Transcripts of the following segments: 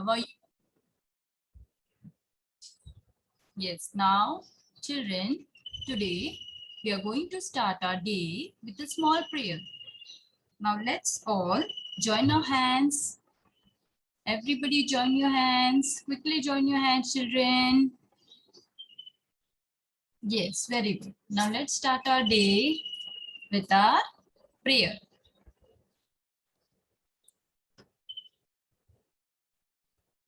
are you? Yes, now children, today we are going to start our day with a small prayer. Now let's all join our hands. Everybody join your hands. Quickly join your hands, children. Yes, very good. Now let's start our day with our prayer.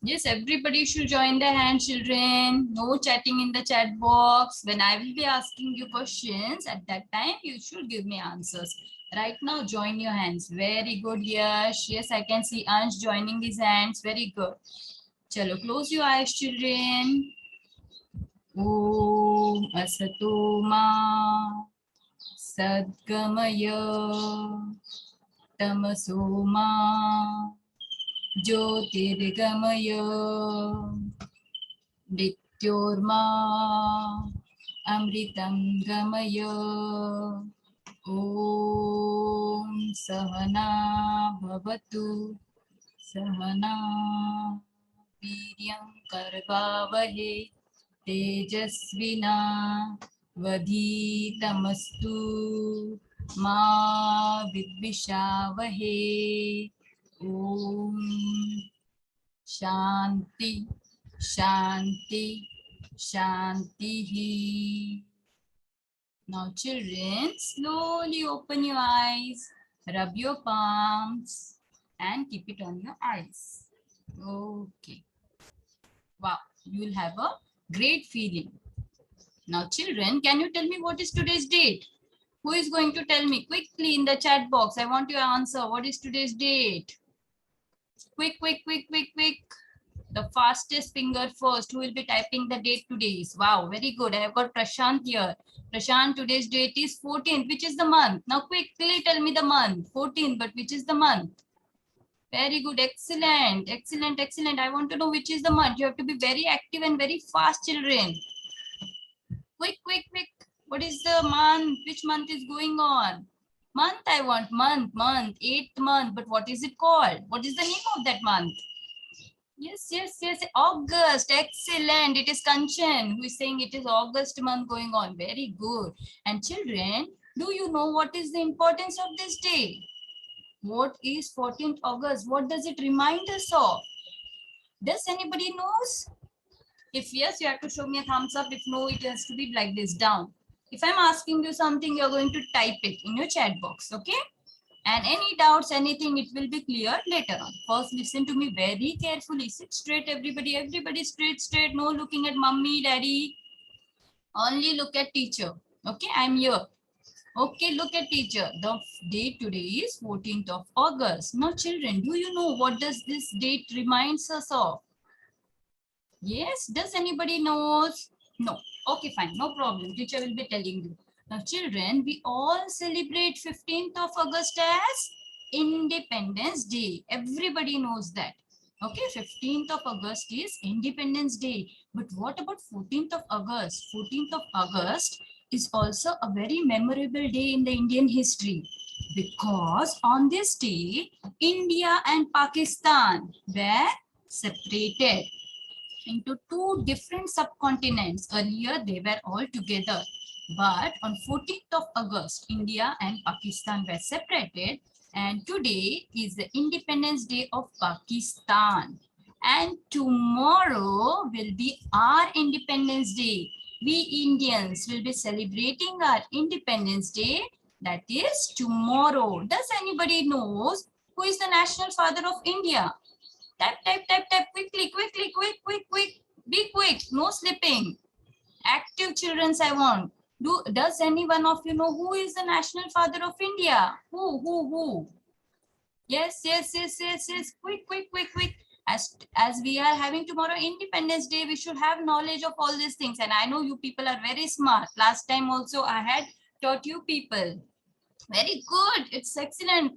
Yes, everybody should join the hand, children. No chatting in the chat box. When I will be asking you questions, at that time, you should give me answers. Right now, join your hands. Very good, Yash. Yes, I can see Ansh joining his hands. Very good. Chalo, close your eyes, children. Om Asato Ma Sadgamaya Tamaso Ma Jyotirgamaya Mrityorma Amritam Gamaya. Om Sahana Bhavatu Sahana Viryam Karvavahe Tejasvina Vaditamastu Ma Vidvishavahe. Om Shanti Shanti Shanti. Now children, slowly open your eyes, rub your palms and keep it on your eyes. Okay. Wow, you will have a great feeling. Now children, can you tell me what is today's date? Who is going to tell me quickly in the chat box? I want your answer. What is today's date? Quick, quick, quick, quick, quick. The fastest finger first. Who will be typing the date today? Wow, very good. I have got Prashant here. Prashant, today's date is 14th. Which is the month? Now quickly tell me the month. 14th, but which is the month? Very good. Excellent. Excellent. Excellent. I want to know which is the month. You have to be very active and very fast, children. Quick, quick, quick. What is the month? Which month is going on? Month, I want. Month, 8th month. But what is it called? What is the name of that month? Yes, yes, yes. August. Excellent. It is Kanchan who is saying it is August month going on. Very good. And children, do you know what is the importance of this day? What is 14th August? What does it remind us of? Does anybody knows? If yes, you have to show me a thumbs up. If no, it has to be like this down. If I'm asking you something, you're going to type it in your chat box. Okay? And any doubts, anything, it will be clear later on. First, listen to me very carefully. Sit straight, everybody. Everybody straight, straight. No looking at mummy, daddy. Only look at teacher. Okay, I'm here. Okay, look at teacher. The date today is 14th of August. Now, children, do you know what does this date reminds us of? Yes, does anybody knows? No. Okay, fine. No problem. Teacher will be telling you. Now, children, we all celebrate 15th of August as Independence Day. Everybody knows that. Okay, 15th of August is Independence Day. But what about 14th of August? 14th of August is also a very memorable day in the Indian history. Because on this day, India and Pakistan were separated into two different subcontinents. Earlier, they were all together. But on 14th of August, India and Pakistan were separated. And today is the Independence Day of Pakistan. And tomorrow will be our Independence Day. We Indians will be celebrating our Independence Day. That is tomorrow. Does anybody knows who is the national father of India? Type, type, type, type, quickly, quickly, quick, quick, quick. Be quick, no slipping. Active children, I want. Does any one of you know who is the national father of India? Who? Yes, yes, yes, yes, yes. Quick, quick, quick, quick. As we are having tomorrow Independence Day, we should have knowledge of all these things. And I know you people are very smart. Last time also I had taught you people. Very good. It's excellent.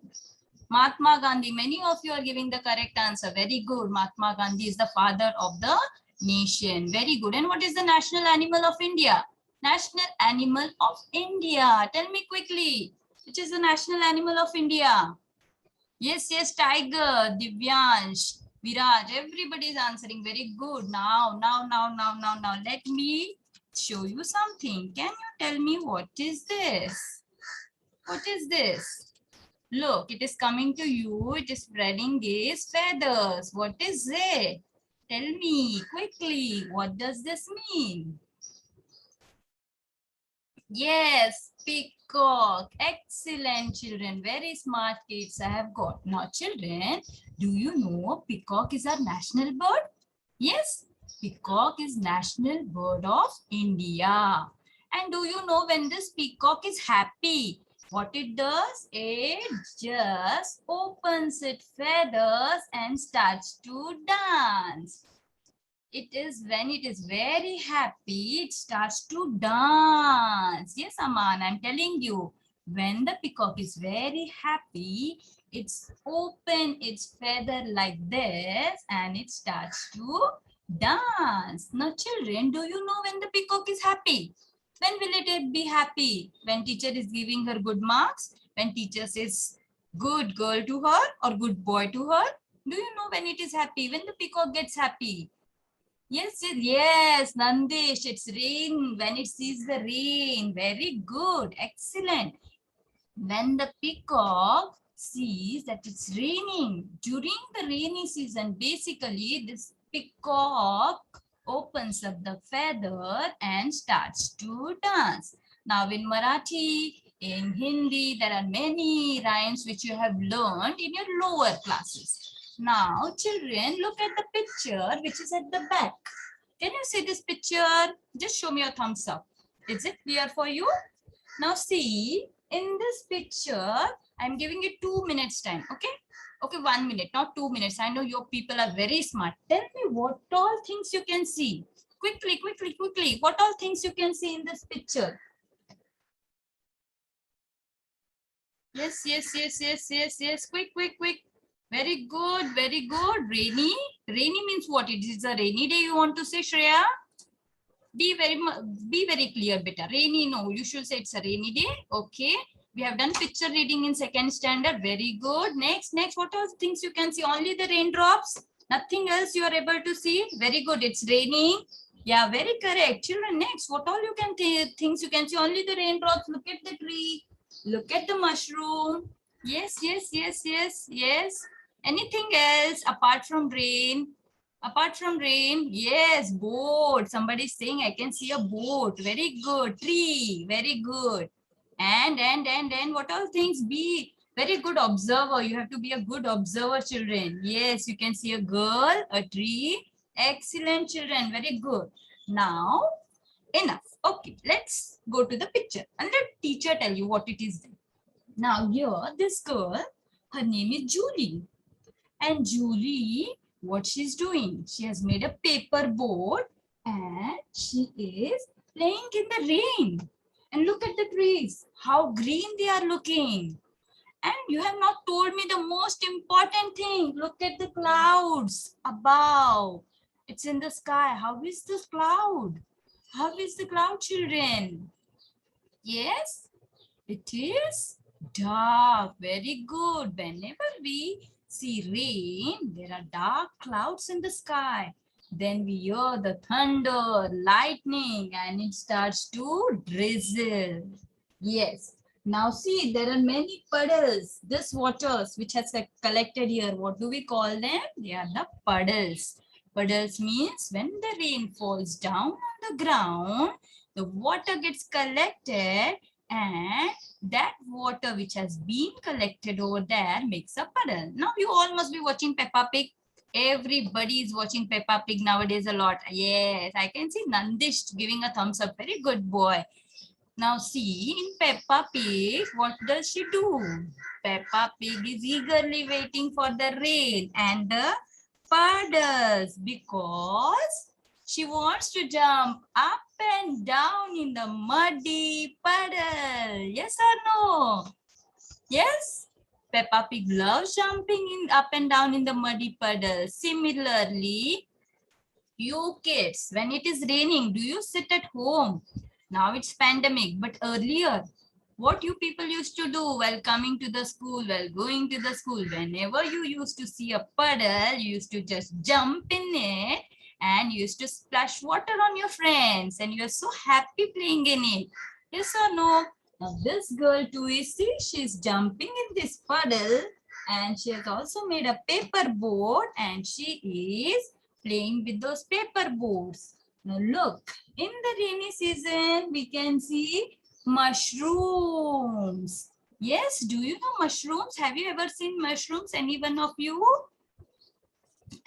Mahatma Gandhi. Many of you are giving the correct answer. Very good. Mahatma Gandhi is the father of the nation. Very good. And what is the national animal of India? National animal of India. Tell me quickly. Which is the national animal of India? Yes, yes, tiger. Divyansh. Viraj, everybody is answering. Very good. Now, let me show you something. Can you tell me what is this? What is this? Look, it is coming to you. It is spreading its feathers. What is it? Tell me quickly. What does this mean? Yes, peacock. Excellent, children. Very smart kids I have got. Now, children, do you know peacock is our national bird? Yes, peacock is national bird of India. And do you know when this peacock is happy, what it does? It just opens its feathers and starts to dance. It is when it is very happy, it starts to dance. Yes, Aman, I'm telling you, when the peacock is very happy, it's open its feather like this and it starts to dance. Now, children, do you know when the peacock is happy? When will it be happy? When teacher is giving her good marks? When teacher says good girl to her or good boy to her? Do you know when it is happy? When the peacock gets happy? Yes, Nandish, it's rain. When it sees the rain, very good, excellent. When the peacock sees that it's raining, during the rainy season, basically this peacock opens up the feather and starts to dance. Now in Marathi, in Hindi, there are many rhymes which you have learned in your lower classes. Now, children, look at the picture which is at the back. Can you see this picture? Just show me a thumbs up. Is it clear for you? Now see, in this picture, I'm giving you 2 minutes time. Okay? Okay, 1 minute, not 2 minutes. I know your people are very smart. Tell me what all things you can see. Quickly, quickly, quickly. What all things you can see in this picture? Yes. Quick, quick, quick. Very good, very good. Rainy. Rainy means what? It is a rainy day you want to say, Shreya? Be very clear, beta. Rainy, no. You should say it's a rainy day. Okay. We have done picture reading in second standard. Very good. Next. What are things you can see? Only the raindrops. Nothing else you are able to see. Very good. It's raining. Yeah, very correct. Children, next. What all you can things you can see? Only the raindrops. Look at the tree. Look at the mushroom. Yes. Anything else apart from rain? Apart from rain, yes, boat. Somebody is saying I can see a boat. Very good. Tree. Very good. And what all things? Be very good observer. You have to be a good observer, children. Yes, you can see a girl, a tree. Excellent, children. Very good. Now, enough. Okay, let's go to the picture and let teacher tell you what it is. Now, here, this girl, her name is Julie. And Julie, what she's doing? She has made a paper boat and she is playing in the rain. And look at the trees, how green they are looking. And you have not told me the most important thing. Look at the clouds above. It's in the sky. How is this cloud? How is the cloud, children? Yes, it is dark. Very good. Whenever we see rain, there are dark clouds in the sky. Then we hear the thunder, lightning, and it starts to drizzle. Yes. Now see, there are many puddles. This waters which has collected here, what do we call them? They are the puddles. Puddles means when the rain falls down on the ground, the water gets collected and that water which has been collected over there makes a puddle. Now you all must be watching Peppa Pig. Everybody is watching Peppa Pig nowadays a lot. Yes, I can see Nandish giving a thumbs up. Very good boy. Now see, in Peppa Pig, what does she do? Peppa Pig is eagerly waiting for the rain and the puddles because she wants to jump up and down in the muddy puddle. Yes or no? Yes? Peppa Pig loves jumping up and down in the muddy puddle. Similarly, you kids, when it is raining, do you sit at home? Now it's pandemic, but earlier, What you people used to do while coming to the school, while going to the school, whenever you used to see a puddle, you used to just jump in it and you used to splash water on your friends and you're so happy playing in it. Yes or no? Now this girl too is, see, she's jumping in this puddle and she has also made a paper boat and she is playing with those paper boats. Now look, in the rainy season, we can see mushrooms. Yes, do you know mushrooms? Have you ever seen mushrooms? Any one of you?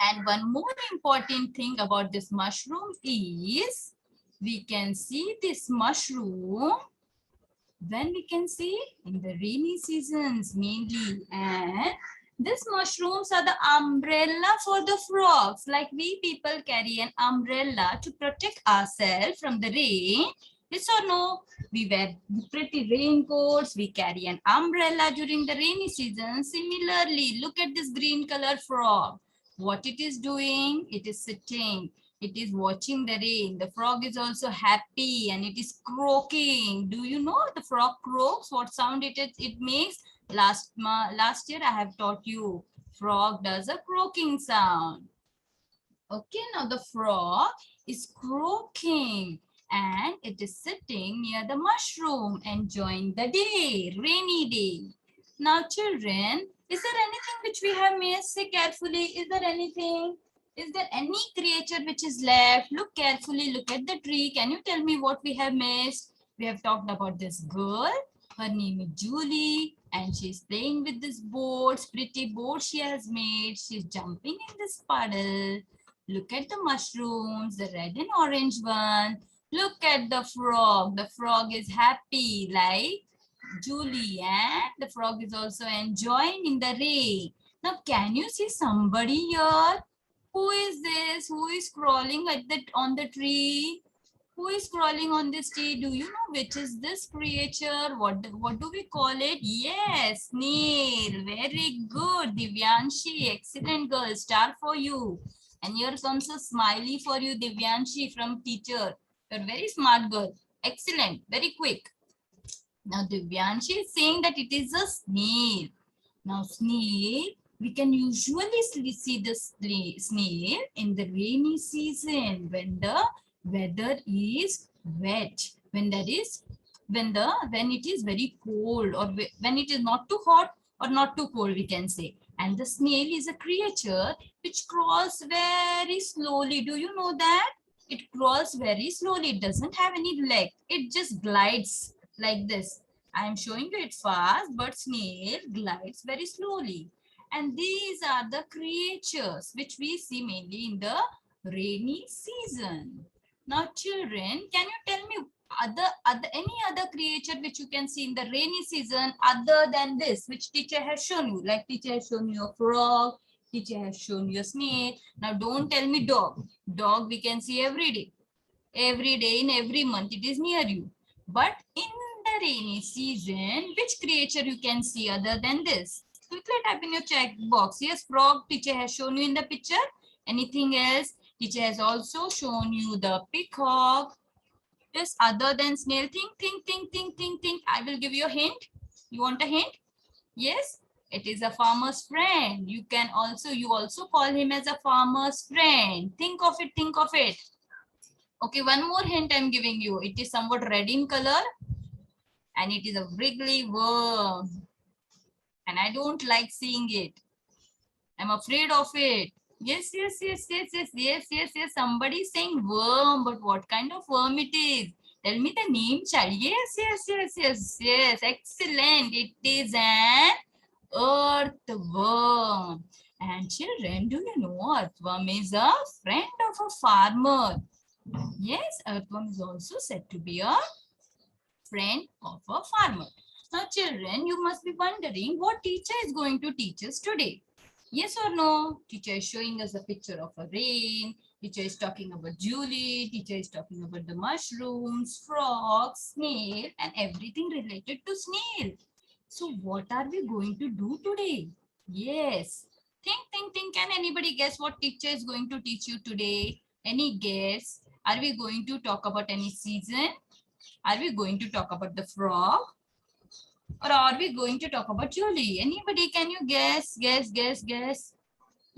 And one more important thing about this mushroom is we can see this mushroom when we can see in the rainy seasons mainly. And these mushrooms are the umbrella for the frogs. Like we people carry an umbrella to protect ourselves from the rain. Yes or no? We wear pretty raincoats. We carry an umbrella during the rainy season. Similarly, look at this green color frog. What it is doing? It is sitting. It is watching the rain. The frog is also happy and it is croaking. Do you know the frog croaks? What sound it makes? Last year I have taught you. Frog does a croaking sound. Okay, now the frog is croaking and it is sitting near the mushroom enjoying the day, rainy day. Now children, is there anything which we have missed? Say carefully, is there anything? Is there any creature which is left? Look carefully, look at the tree. Can you tell me what we have missed? We have talked about this girl. Her name is Julie and she's playing with this boat, pretty boat she has made. She's jumping in this puddle. Look at the mushrooms, the red and orange one. Look at the frog. The frog is happy like Julie, and the frog is also enjoying in the rain. Now, can you see somebody here? Who is this? Who is crawling at on the tree? Who is crawling on this tree? Do you know which is this creature? What do we call it? Yes, snail. Very good, Divyanshi. Excellent girl. Star for you. And here comes a smiley for you, Divyanshi, from teacher. You're very smart girl. Excellent. Very quick. Now Divyanshi is saying that it is a snail. Now snail, we can usually see the snail in the rainy season when the weather is wet. When it is very cold or when it is not too hot or not too cold, we can say. And the snail is a creature which crawls very slowly. Do you know that? It crawls very slowly. It doesn't have any leg. It just glides like this. I am showing you it fast, but snail glides very slowly. And these are the creatures which we see mainly in the rainy season. Now, children, can you tell me any other creature which you can see in the rainy season other than this, which teacher has shown you? Like teacher has shown you a frog, teacher has shown you a snail. Now, don't tell me dog. Dog we can see every day. Every day in every month it is near you. But in the rainy season, which creature you can see other than this? Quickly type in your check box. Yes, frog teacher has shown you in the picture. Anything else? Teacher has also shown you the peacock. Yes, other than snail. Think. I will give you a hint. You want a hint? Yes, it is a farmer's friend. You also call him as a farmer's friend. Think of it, think of it. Okay, one more hint I'm giving you. It is somewhat red in color and it is a wriggly worm. And I don't like seeing it. I'm afraid of it. Yes. Somebody is saying worm, but what kind of worm it is? Tell me the name, child. Yes. Excellent. It is an earthworm. And children, do you know earthworm is a friend of a farmer? Yes, earthworm is also said to be a friend of a farmer. Now, children, you must be wondering what teacher is going to teach us today. Yes or no? Teacher is showing us a picture of a rain. Teacher is talking about Julie. Teacher is talking about the mushrooms, frogs, snail, and everything related to snail. So, what are we going to do today? Yes. Think. Can anybody guess what teacher is going to teach you today? Any guess? Are we going to talk about any season? Are we going to talk about the frog? Or are we going to talk about Julie? Anybody, can you guess? Guess.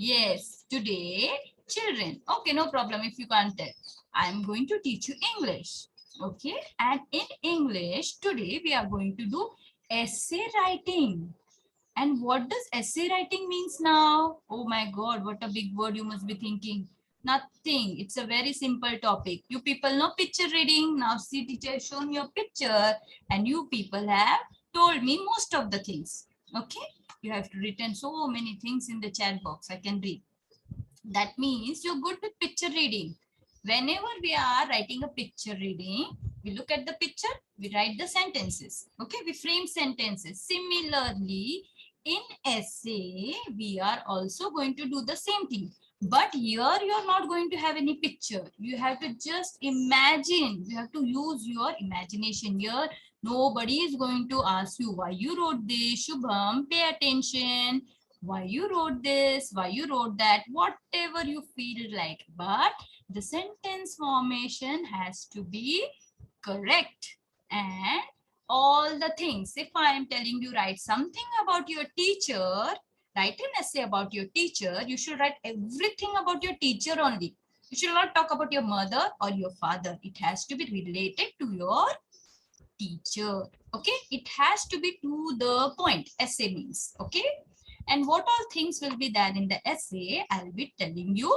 Yes, today, children. Okay, no problem if you can't tell. I'm going to teach you English. Okay, and in English, today we are going to do essay writing. And what does essay writing means now? Oh my God, what a big word you must be thinking. Nothing. It's a very simple topic. You people know picture reading. Now see, teacher has shown your picture and you people have told me most of the things. Okay. You have written so many things in the chat box. I can read. That means you're good with picture reading. Whenever we are writing a picture reading, we look at the picture, we write the sentences. Okay, we frame sentences. Similarly, in essay, we are also going to do the same thing. But here you're not going to have any picture. You have to just imagine. You have to use your imagination here. Nobody is going to ask you why you wrote this. Shubham, pay attention, why you wrote this, why you wrote that, whatever you feel like. But the sentence formation has to be correct. And all the things, if I am telling you write something about your teacher, write an essay about your teacher, you should write everything about your teacher only. You should not talk about your mother or your father. It has to be related to your teacher. Okay, it has to be to the point. Essay means, okay. And what all things will be there in the essay, I'll be telling you.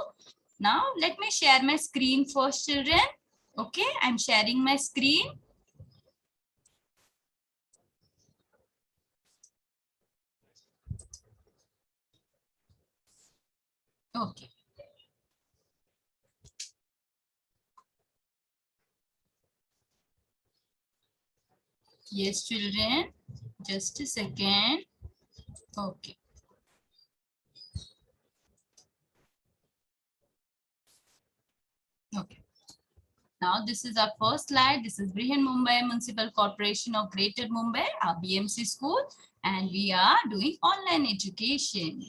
Now let me share my screen first, children. Okay, I'm sharing my screen. Okay. Yes, children, just a second. Okay. Okay. Now this is our first slide. This is Brihan Mumbai Municipal Corporation of Greater Mumbai, our BMC school, and we are doing online education.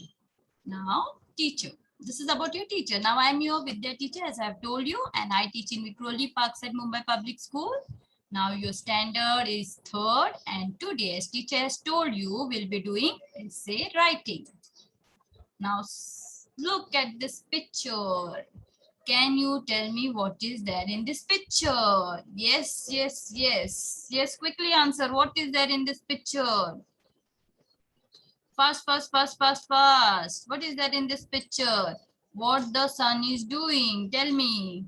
Now, teacher. This is about your teacher. Now, I am your Vidya teacher, as I have told you, and I teach in Vikroli Parkside, Mumbai Public School. Now, your standard is third, and today, as teacher has told you, we'll be doing essay writing. Now, look at this picture. Can you tell me what is there in this picture? Yes. Yes, quickly answer. What is there in this picture? Fast. What is that in this picture? What the sun is doing? Tell me.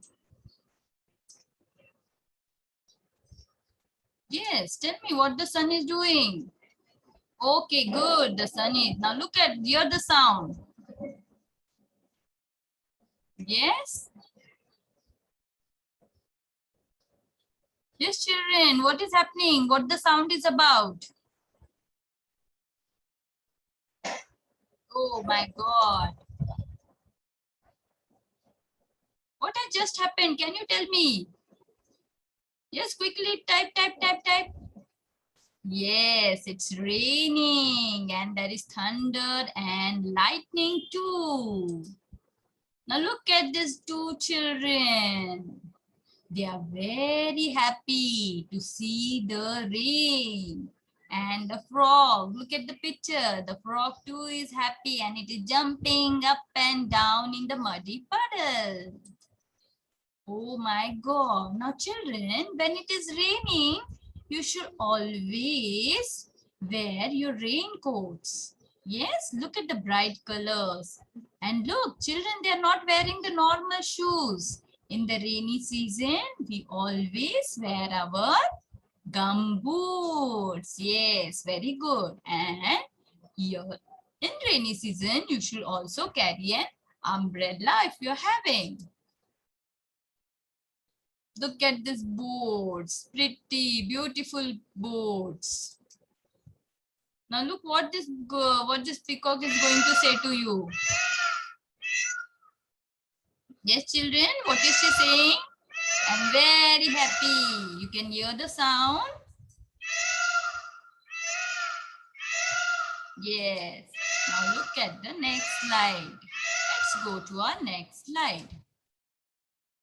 Yes, tell me what the sun is doing. Okay, good. The sun is. Now look at, hear the sound. Yes. Yes, children. What is happening? What the sound is about? Oh my God. What has just happened? Can you tell me? Yes, quickly type. Yes, it's raining and there is thunder and lightning too. Now look at these two children. They are very happy to see the rain. And the frog, look at the picture. The frog too is happy and it is jumping up and down in the muddy puddle. Oh my God. Now children, when it is raining, you should always wear your raincoats. Yes, look at the bright colors. And look, children, they are not wearing the normal shoes. In the rainy season, we always wear our gum boots. Yes, very good. And here in rainy season, you should also carry an umbrella if you're having. Look at these boats, pretty, beautiful boats. Now look what this peacock is going to say to you. Yes, children, what is she saying? I'm very happy. You can hear the sound. Yes. Now look at the next slide. Let's go to our next slide.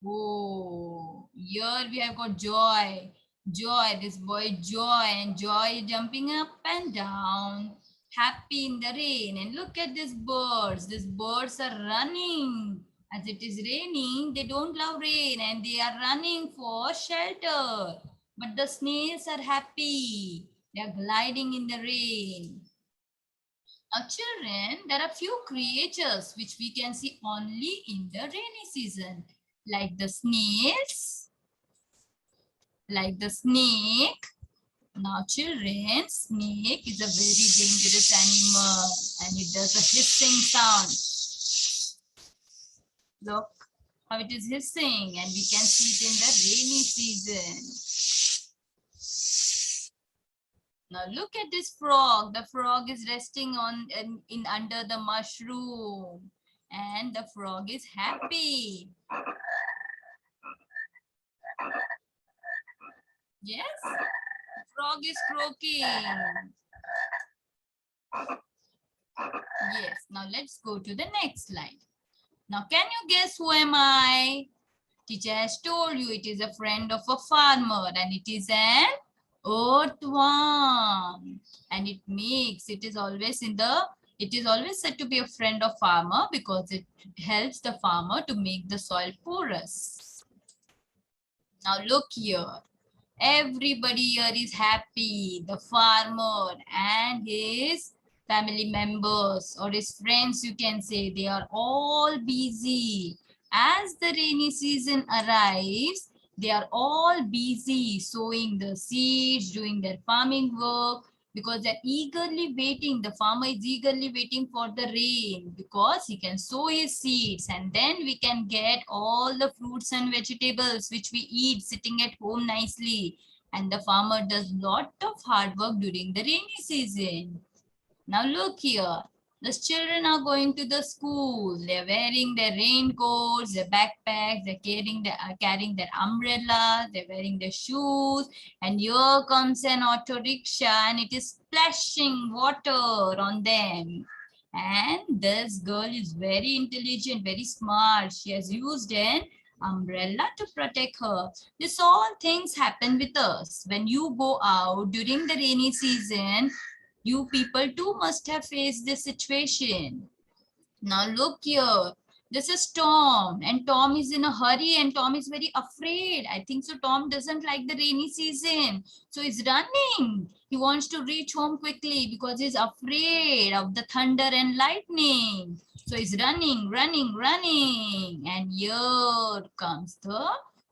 Oh, here we have got joy. Joy, this boy Joy, and Joy jumping up and down, happy in the rain. And look at these birds. These birds are running. As it is raining, they don't love rain and they are running for shelter. But the snails are happy. They are gliding in the rain. Now, children, there are few creatures which we can see only in the rainy season, like the snails, like the snake. Now, children, snake is a very dangerous animal and it does a hissing sound. Look how it is hissing, and we can see it in the rainy season. Now look at this frog. The frog is resting on in under the mushroom, and the frog is happy. Yes, the frog is croaking. Yes, now let's go to the next slide. Now can you guess who am I? Teacher has told you it is a friend of a farmer and it is an earthworm. And it is always said to be a friend of farmer because it helps the farmer to make the soil porous. Now look here. Everybody here is happy. The farmer and his family members or his friends, you can say, they are all busy. As the rainy season arrives, they are all busy sowing the seeds, doing their farming work, because they're eagerly waiting. The farmer is eagerly waiting for the rain because he can sow his seeds and then we can get all the fruits and vegetables which we eat sitting at home nicely. And the farmer does lot of hard work during the rainy season. Now look here. The children are going to the school. They're wearing their raincoats, their backpacks, carrying their umbrellas, they're wearing their shoes. And here comes an auto rickshaw and it is splashing water on them. And this girl is very intelligent, very smart. She has used an umbrella to protect her. This all things happen with us. When you go out during the rainy season, you people too must have faced this situation. Now look here. This is Tom and Tom is in a hurry and Tom is very afraid. I think so Tom doesn't like the rainy season. So he's running. He wants to reach home quickly because he's afraid of the thunder and lightning. So he's running, running, running. And here comes the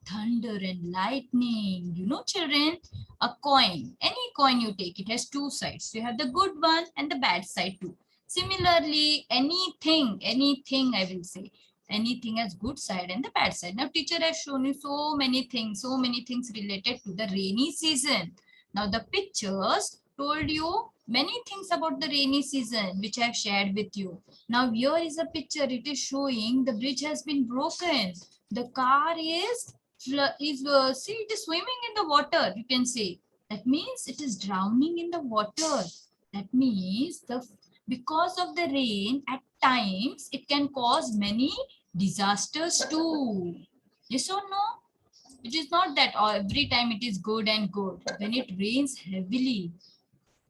thunder and lightning. You know, children, a coin, any coin you take, it has two sides. You have the good one and the bad side too. Similarly, anything I will say, anything has good side and the bad side. Now teacher has shown you so many things related to the rainy season. Now the pictures told you many things about the rainy season which I have shared with you. Now here is a picture. It is showing the bridge has been broken. The car is see, it is swimming in the water, you can say. That means it is drowning in the water. That means because of the rain, at times it can cause many disasters too. Yes or no? It is not that every time it is good and good. When it rains heavily,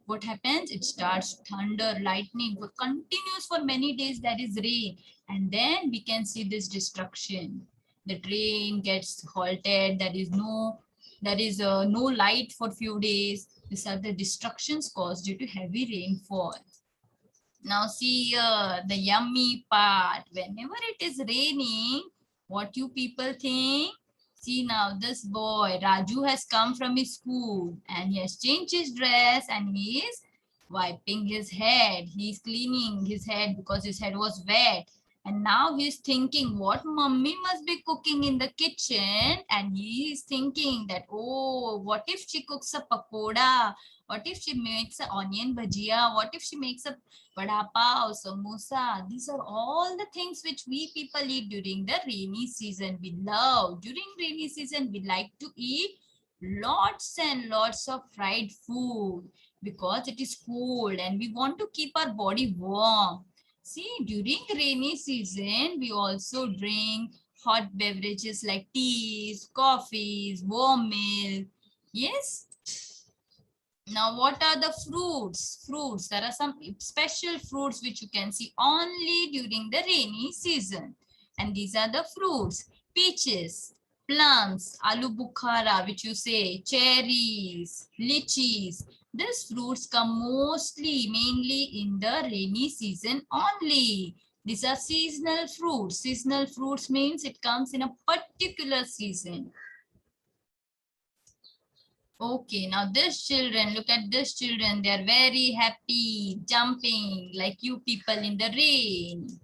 what happens? It starts thunder, lightning, for continuous for many days there is rain. And then we can see this destruction. The train gets halted. There is no light for few days. These are the destructions caused due to heavy rainfall. Now see the yummy part. Whenever it is raining, what you people think? See now this boy, Raju has come from his school and he has changed his dress and he is wiping his head. He is cleaning his head because his head was wet. And now he's thinking what mummy must be cooking in the kitchen. And he is thinking that, oh, what if she cooks a pakoda? What if she makes an onion bhajia? What if she makes a vada pav, samosa? These are all the things which we people eat during the rainy season. We love. During rainy season, we like to eat lots and lots of fried food because it is cold and we want to keep our body warm. See, during rainy season, we also drink hot beverages like teas, coffees, warm milk. Yes. Now, what are the fruits? Fruits. There are some special fruits which you can see only during the rainy season. And these are the fruits. Peaches, plums, aloo bukhara, which you say, cherries, lychees. These fruits come mainly in the rainy season only. These are seasonal fruits. Seasonal fruits means it comes in a particular season. Okay, now this children, look at this children. They are very happy, jumping like you people in the rain.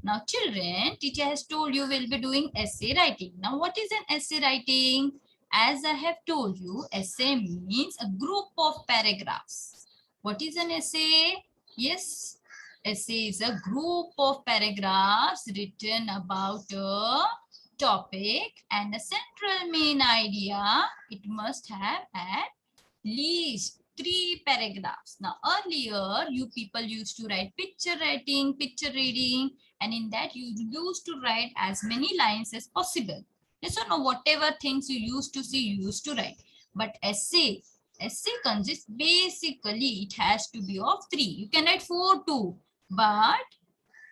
Now children, teacher has told you will be doing essay writing. Now what is an essay writing? As I have told you, essay means a group of paragraphs. What is an essay? Yes, essay is a group of paragraphs written about a topic and a central main idea. It must have at least 3 paragraphs. Now earlier you people used to write picture writing, picture reading, and in that you used to write as many lines as possible. Yes or no? Whatever things you used to see, you used to write. But essay consists basically it has to be of 3. You can write 4 too, but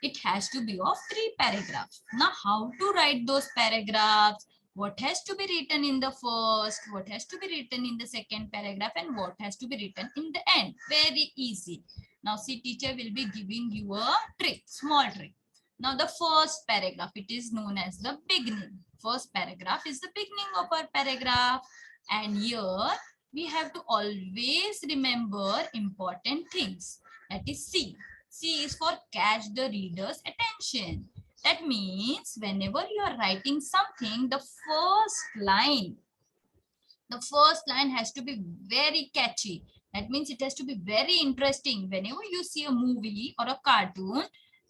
it has to be of 3 paragraphs. Now, how to write those paragraphs? What has to be written in the first? What has to be written in the second paragraph? And what has to be written in the end? Very easy. Now, see, teacher will be giving you a trick, small trick. Now, the first paragraph, it is known as the beginning. First paragraph is the beginning of our paragraph. And here, we have to always remember important things. That is C. C is for catch the reader's attention. That means whenever you are writing something, the first line has to be very catchy. That means it has to be very interesting. Whenever you see a movie or a cartoon,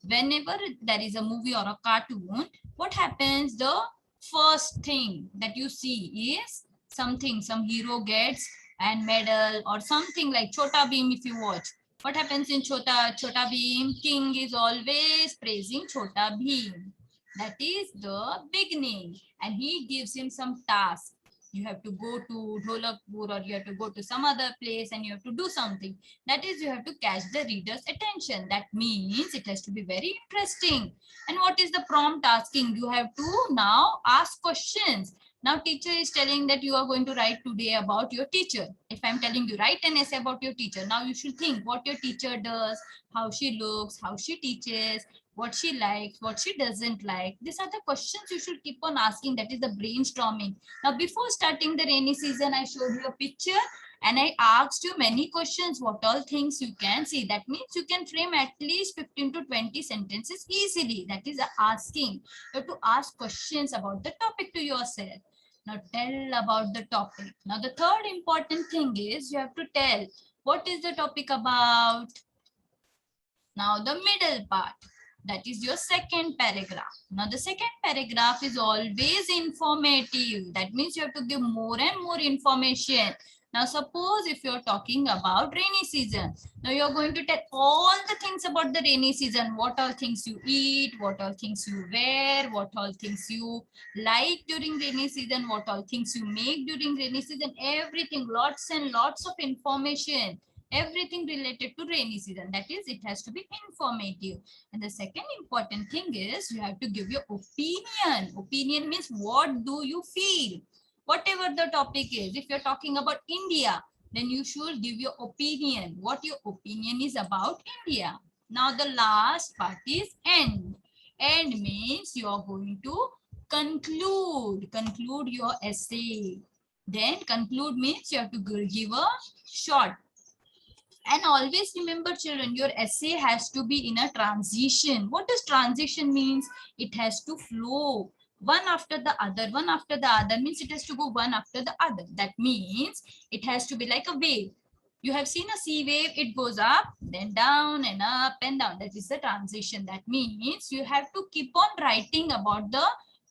whenever there is a movie or a cartoon, what happens? The first thing that you see is something, some hero gets and medal or something like Chota Bheem if you watch. What happens in Chota Bheem? King is always praising Chota Bheem. That is the beginning. And he gives him some task. You have to go to Dholakpur or you have to go to some other place and you have to do something. That is, you have to catch the reader's attention. That means it has to be very interesting. And what is the prompt asking? You have to now ask questions. Now teacher is telling that you are going to write today about your teacher. If I'm telling you write an essay about your teacher, now you should think what your teacher does, how she looks, how she teaches, what she likes, what she doesn't like. These are the questions you should keep on asking. That is the brainstorming. Now, before starting the rainy season, I showed you a picture and I asked you many questions, what all things you can see. That means you can frame at least 15 to 20 sentences easily. That is asking. You have to ask questions about the topic to yourself. Now, tell about the topic. Now, the third important thing is you have to tell what is the topic about. Now, the middle part. That is your second paragraph. Now, the second paragraph is always informative. That means you have to give more and more information. Now, suppose if you're talking about rainy season. Now, you're going to tell all the things about the rainy season. What all things you eat, what all things you wear, what all things you like during rainy season, what all things you make during rainy season, everything, lots and lots of information. Everything related to rainy season. That is, it has to be informative. And the second important thing is you have to give your opinion. Opinion means what do you feel? Whatever the topic is. If you're talking about India, then you should give your opinion. What your opinion is about India. Now the last part is end. End means you are going to conclude. Conclude your essay. Then conclude means you have to give a short. And always remember children, your essay has to be in a transition. What does transition means? It has to flow one after the other. One after the other means it has to go one after the other. That means it has to be like a wave. You have seen a sea wave, it goes up, then down and up and down. That is the transition. That means you have to keep on writing about the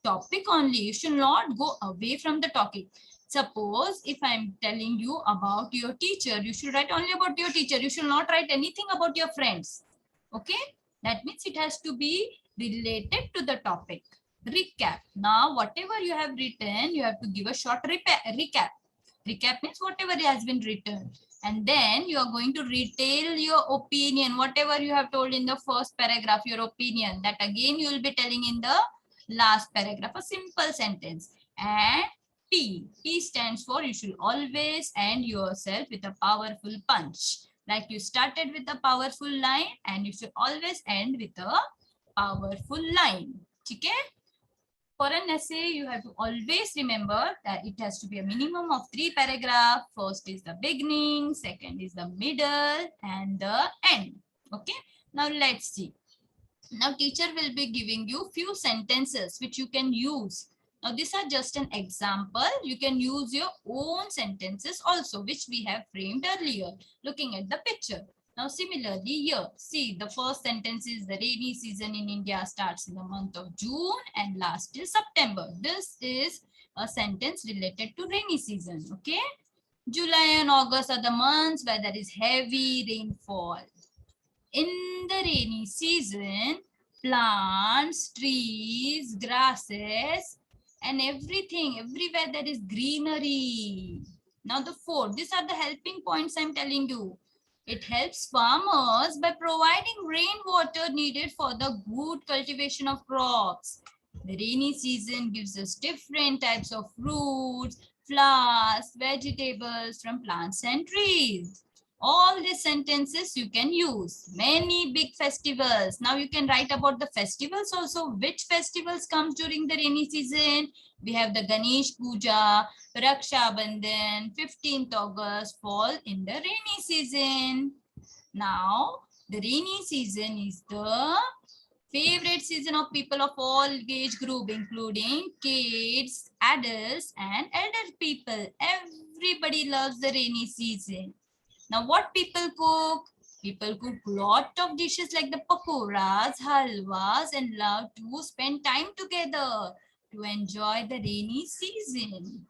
topic only. You should not go away from the topic. Suppose if I'm telling you about your teacher, you should write only about your teacher. You should not write anything about your friends. Okay? That means it has to be related to the topic. Recap. Now, whatever you have written, you have to give a short recap. Recap means whatever has been written. And then you are going to retell your opinion, whatever you have told in the first paragraph, your opinion, that again you will be telling in the last paragraph, a simple sentence. And P. P stands for you should always end yourself with a powerful punch. Like you started with a powerful line and you should always end with a powerful line. Okay? For an essay, you have to always remember that it has to be a minimum of 3 paragraphs. First is the beginning, second is the middle, and the end. Okay? Now let's see. Now teacher will be giving you few sentences which you can use. Now these are just an example. You can use your own sentences also, which we have framed earlier, looking at the picture. Now similarly here, see the first sentence is the rainy season in India starts in the month of June and last is September. This is a sentence related to rainy season. Okay. July and August are the months where there is heavy rainfall. In the rainy season, plants, trees, grasses, and everything, everywhere there is greenery. Now the fourth, these are the helping points I'm telling you. It helps farmers by providing rainwater needed for the good cultivation of crops. The rainy season gives us different types of fruits, flowers, vegetables from plants and trees. All these sentences you can use. Many big festivals. Now you can write about the festivals also. Which festivals comes during the rainy season? We have the Ganesh Puja, Raksha Bandhan, 15th August fall in the rainy season. Now, the rainy season is the favorite season of people of all age group, including kids, adults, and elder people. Everybody loves the rainy season. Now, what people cook? People cook lot of dishes like the pakoras, halwas, and love to spend time together to enjoy the rainy season.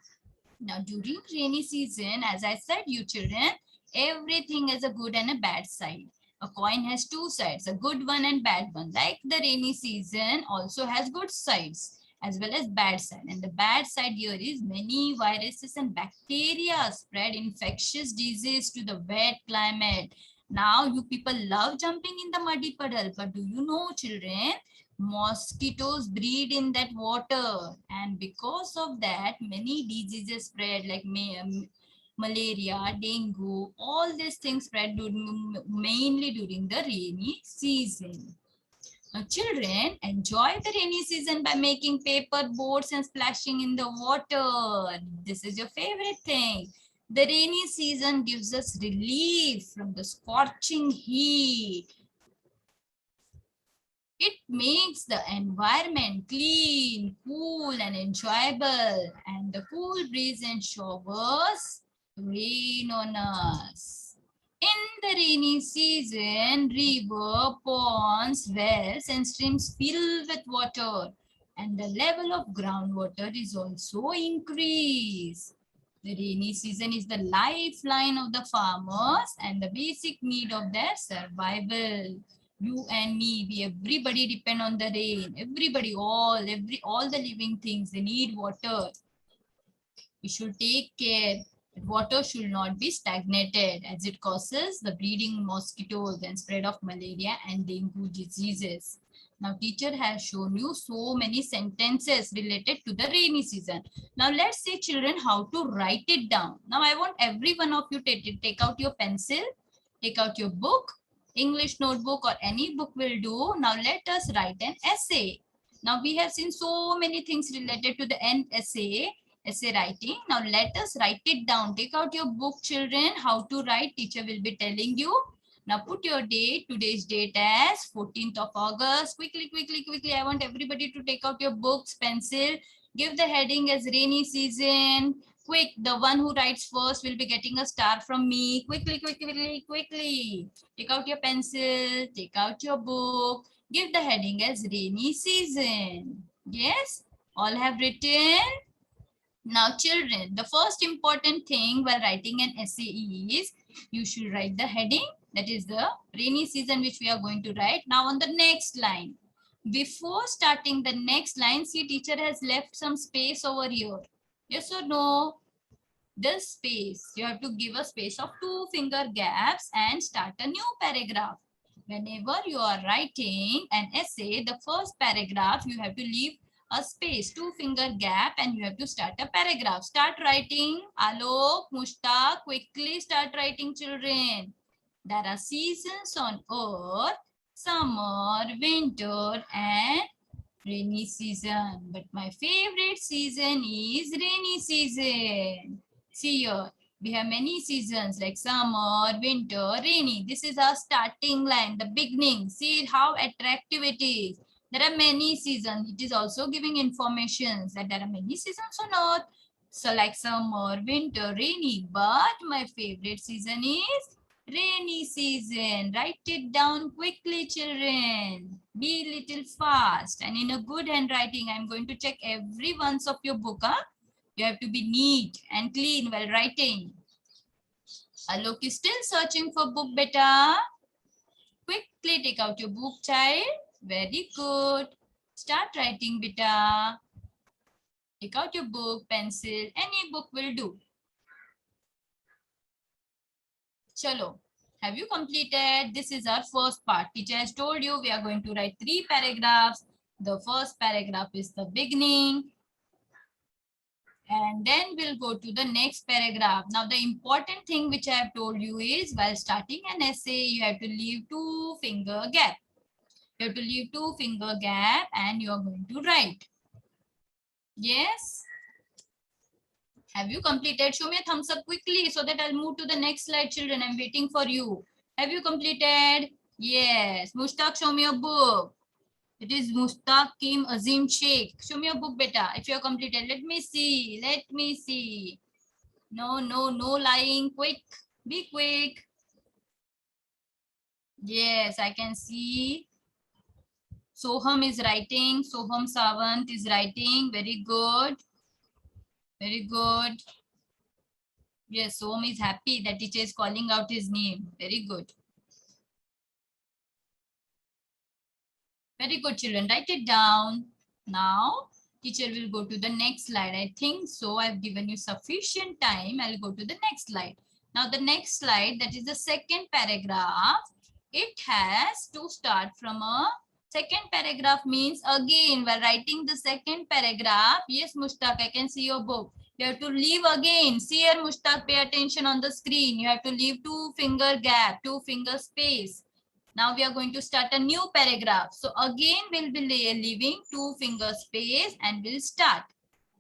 Now, during rainy season, as I said, you children, everything has a good and a bad side. A coin has two sides, a good one and bad one. Like the rainy season also has good sides as well as bad side. And the bad side here is many viruses and bacteria spread infectious disease to the wet climate. Now you people love jumping in the muddy puddle, but do you know, children, mosquitoes breed in that water, and because of that many diseases spread like malaria, dengue, all these things spread mainly during the rainy season. Now, children, enjoy the rainy season by making paper boats and splashing in the water. This is your favorite thing. The rainy season gives us relief from the scorching heat. It makes the environment clean, cool, and enjoyable. And the cool breeze and showers rain on us. In the rainy season, river, ponds, wells, and streams fill with water, and the level of groundwater is also increased. The rainy season is the lifeline of the farmers and the basic need of their survival. You and me, we everybody depend on the rain. Everybody, all the living things, they need water. We should take care. Water should not be stagnated as it causes the breeding mosquitoes and spread of malaria and dengue diseases. Now teacher has shown you so many sentences related to the rainy season. Now let's see, children, how to write it down. Now I want every one of you to take out your pencil, take out your book, English notebook or any book will do. Now let us write an essay. Now we have seen so many things related to the essay writing. Now let us write it down. Take out your book, children. How to write, teacher will be telling you. Now put your date, today's date as 14th of August. Quickly, quickly, quickly. I want everybody to take out your books, pencil. Give the heading as rainy season. Quick, the one who writes first will be getting a star from me. Quickly, quickly, quickly, quickly. Take out your pencil, take out your book. Give the heading as rainy season. Yes, all have written. Now, children, the first important thing while writing an essay is you should write the heading, that is the rainy season which we are going to write. Now, on the next line, before starting the next line, see teacher has left some space over here. Yes or no? the space. You have to give a space of 2 finger gaps and start a new paragraph. Whenever you are writing an essay, the first paragraph, you have to leave a space, 2 finger gap, and you have to start a paragraph. Start writing. Alok, Mushtaq, quickly start writing, children. There are seasons on earth: summer, winter, and rainy season. But my favorite season is rainy season. See here, we have many seasons like summer, winter, rainy. This is our starting line, the beginning. See how attractive it is. There are many seasons. It is also giving information that there are many seasons on earth. So like summer, winter, rainy. But my favorite season is rainy season. Write it down quickly, children. Be little fast and in a good handwriting. I'm going to check every once of your book. Huh? You have to be neat and clean while writing. Alok is still searching for book, beta. Quickly take out your book, child. Very good. Start writing, beta. Take out your book, pencil. Any book will do. Chalo. Have you completed? This is our first part. Teacher has told you we are going to write 3 paragraphs. The first paragraph is the beginning. And then we'll go to the next paragraph. Now, the important thing which I have told you is while starting an essay, you have to leave 2 finger gap. You have to leave 2 finger gap and you are going to write. Yes. Have you completed? Show me a thumbs up quickly so that I'll move to the next slide, children. I'm waiting for you. Have you completed? Yes. Mushtaq, show me a book. It is Mustaqim Azim Sheikh. Show me a book, beta. If you have completed, let me see. Let me see. No, no, no lying. Quick. Be quick. Yes, I can see. Soham is writing. Soham Sawant is writing. Very good. Very good. Yes, Soham is happy that teacher is calling out his name. Very good. Very good, children. Write it down. Now, teacher will go to the next slide. I think so. I've given you sufficient time. I'll go to the next slide. Now, the next slide, that is the second paragraph. It has to start from a second paragraph means again, while writing the second paragraph. Yes, Mushtaq, I can see your book. You have to leave again. See here, Mushtaq, pay attention on the screen. You have to leave 2 finger gap, 2 finger space. Now we are going to start a new paragraph. So again, we'll be leaving 2 finger space and we'll start.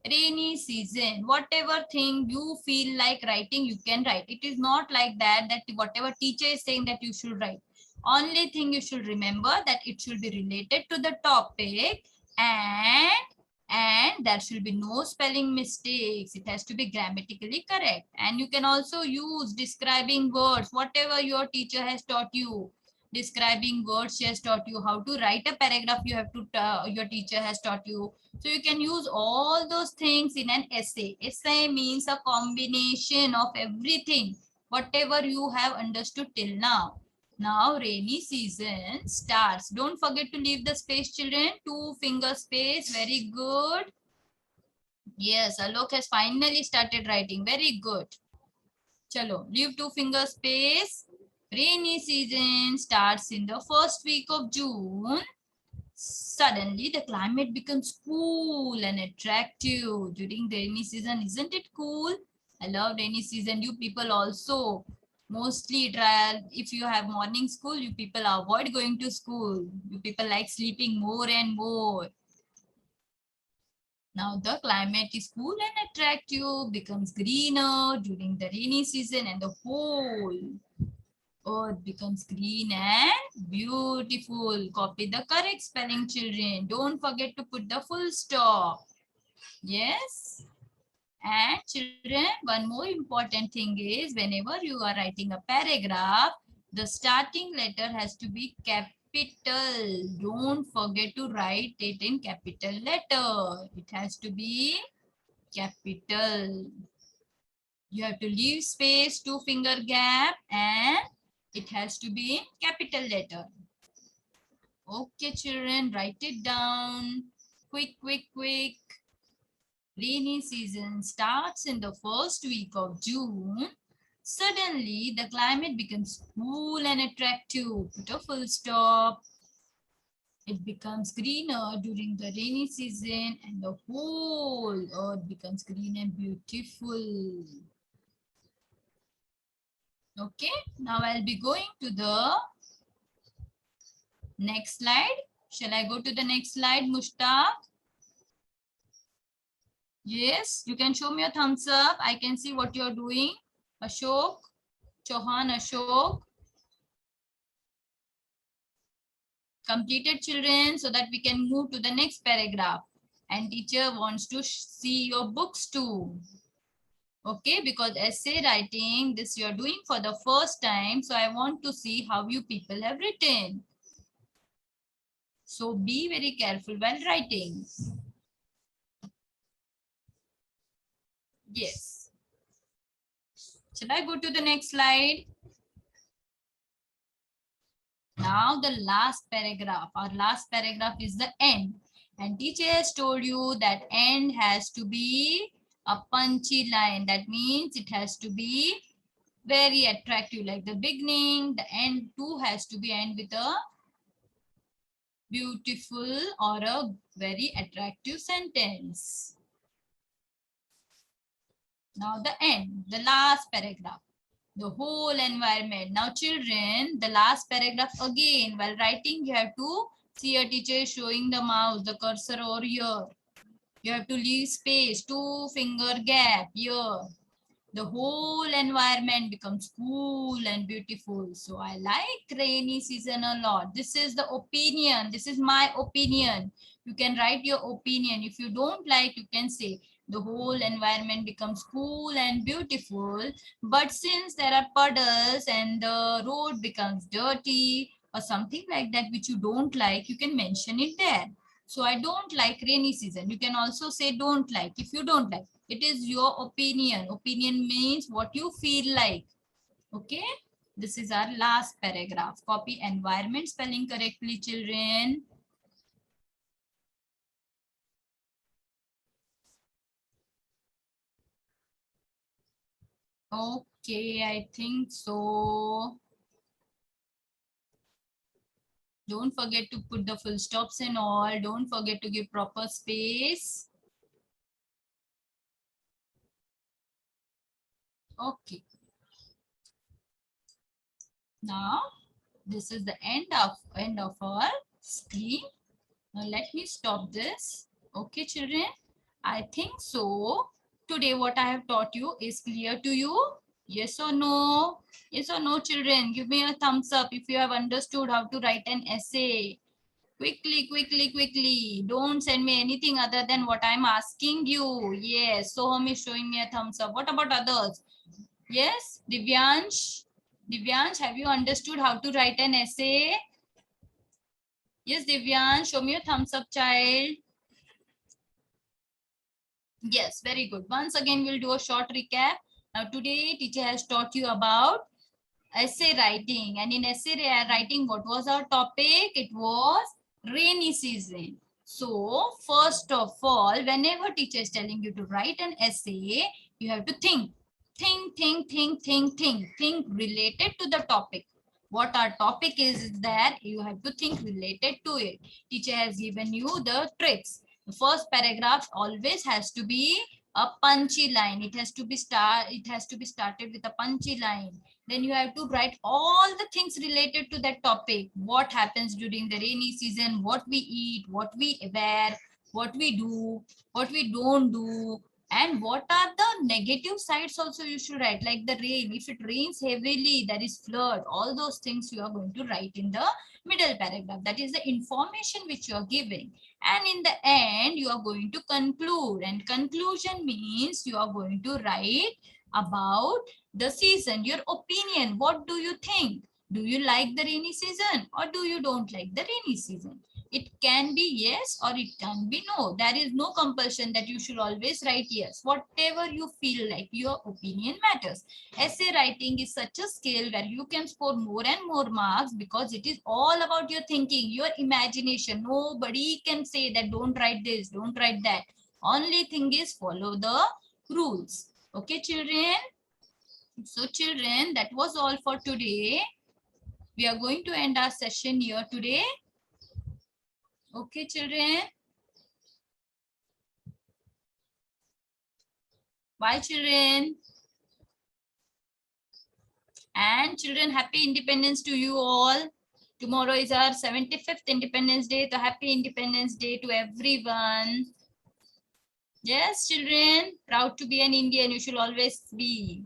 Rainy season. Whatever thing you feel like writing, you can write. It is not like that whatever teacher is saying that you should write. Only thing you should remember that it should be related to the topic and there should be no spelling mistakes. It has to be grammatically correct. And you can also use describing words, whatever your teacher has taught you. Describing words she has taught you, how to write a paragraph you have to your teacher has taught you. So you can use all those things in an essay. Essay means a combination of everything, whatever you have understood till now. Now rainy season starts. Don't forget to leave the space, children. 2 finger space. Very good. Yes, Alok has finally started writing. Very good. Chalo, leave 2 finger space. Rainy season starts in the first week of June. Suddenly, the climate becomes cool and attractive during the rainy season. Isn't it cool? I love rainy season. You people also mostly try. If you have morning school, you people avoid going to school. You people like sleeping more and more. Now the climate is cool and attractive, becomes greener during the rainy season, and the whole earth becomes green and beautiful. Copy the correct spelling, children. Don't forget to put the full stop. Yes. And children, one more important thing is whenever you are writing a paragraph, the starting letter has to be capital. Don't forget to write it in capital letter. It has to be capital. You have to leave space, 2 finger gap, and it has to be in capital letter. Okay, children, write it down. Quick, quick, quick. Rainy season starts in the first week of June. Suddenly, the climate becomes cool and attractive. Put a full stop. It becomes greener during the rainy season and the whole earth becomes green and beautiful. Okay, now I'll be going to the next slide. Shall I go to the next slide, Mushtaq? Yes, you can show me a thumbs up. I can see what you're doing. Ashok, Chauhan Ashok. Completed, children, so that we can move to the next paragraph. And teacher wants to see your books too. Okay, because essay writing, this you're doing for the first time. So I want to see how you people have written. So be very careful while writing. Yes. Shall I go to the next slide? Now the last paragraph. Our last paragraph is the end. And teacher has told you that end has to be a punchy line. That means it has to be very attractive, like the beginning. The end too has to be end with a beautiful or a very attractive sentence. Now the end, the last paragraph, the whole environment. Now children, the last paragraph again, while writing you have to see a teacher showing the mouse, the cursor over here. You have to leave space, 2-finger gap here. The whole environment becomes cool and beautiful. So I like rainy season a lot. This is the opinion. This is my opinion. You can write your opinion. If you don't like, you can say the whole environment becomes cool and beautiful. But since there are puddles and the road becomes dirty or something like that, which you don't like, you can mention it there. So I don't like rainy season. You can also say don't like if you don't like. It is your opinion. Opinion means what you feel like. Okay. This is our last paragraph. Copy environment spelling correctly, children. Okay, I think so. Don't forget to put the full stops and all. Don't forget to give proper space. Okay. Now, this is the end of our screen. Now let me stop this. Okay, children. I think so. Today what I have taught you is clear to you. Yes or no? Yes or no, children? Give me a thumbs up if you have understood how to write an essay. Quickly, quickly, quickly. Don't send me anything other than what I'm asking you. Yes, Soham is showing me a thumbs up. What about others? Yes, Divyansh? Divyansh, have you understood how to write an essay? Yes, Divyansh, show me a thumbs up, child. Yes, very good. Once again, we'll do a short recap. Now, today, teacher has taught you about essay writing. And in essay writing, what was our topic? It was rainy season. So, first of all, whenever teacher is telling you to write an essay, you have to think. Think related to the topic. What our topic is that you have to think related to it. Teacher has given you the tricks. The first paragraph always has to be a punchy line. It has to be started with a punchy line. Then you have to write all the things related to that topic. What happens during the rainy season, what we eat, what we wear, what we do, what we don't do, and what are the negative sides also you should write, like the rain. If it rains heavily, there is flood. All those things you are going to write in the middle paragraph. That is the information which you are giving. And in the end, you are going to conclude. And conclusion means you are going to write about the season, your opinion. What do you think? Do you like the rainy season or do you don't like the rainy season? It can be yes or it can be no. There is no compulsion that you should always write yes. Whatever you feel like, your opinion matters. Essay writing is such a skill where you can score more and more marks because it is all about your thinking, your imagination. Nobody can say that don't write this, don't write that. Only thing is follow the rules. Okay, children? So children, that was all for today. We are going to end our session here today. Okay, children? Bye, children. And children, happy Independence to you all. Tomorrow is our 75th Independence Day. So happy Independence Day to everyone. Yes, children, proud to be an Indian. You should always be.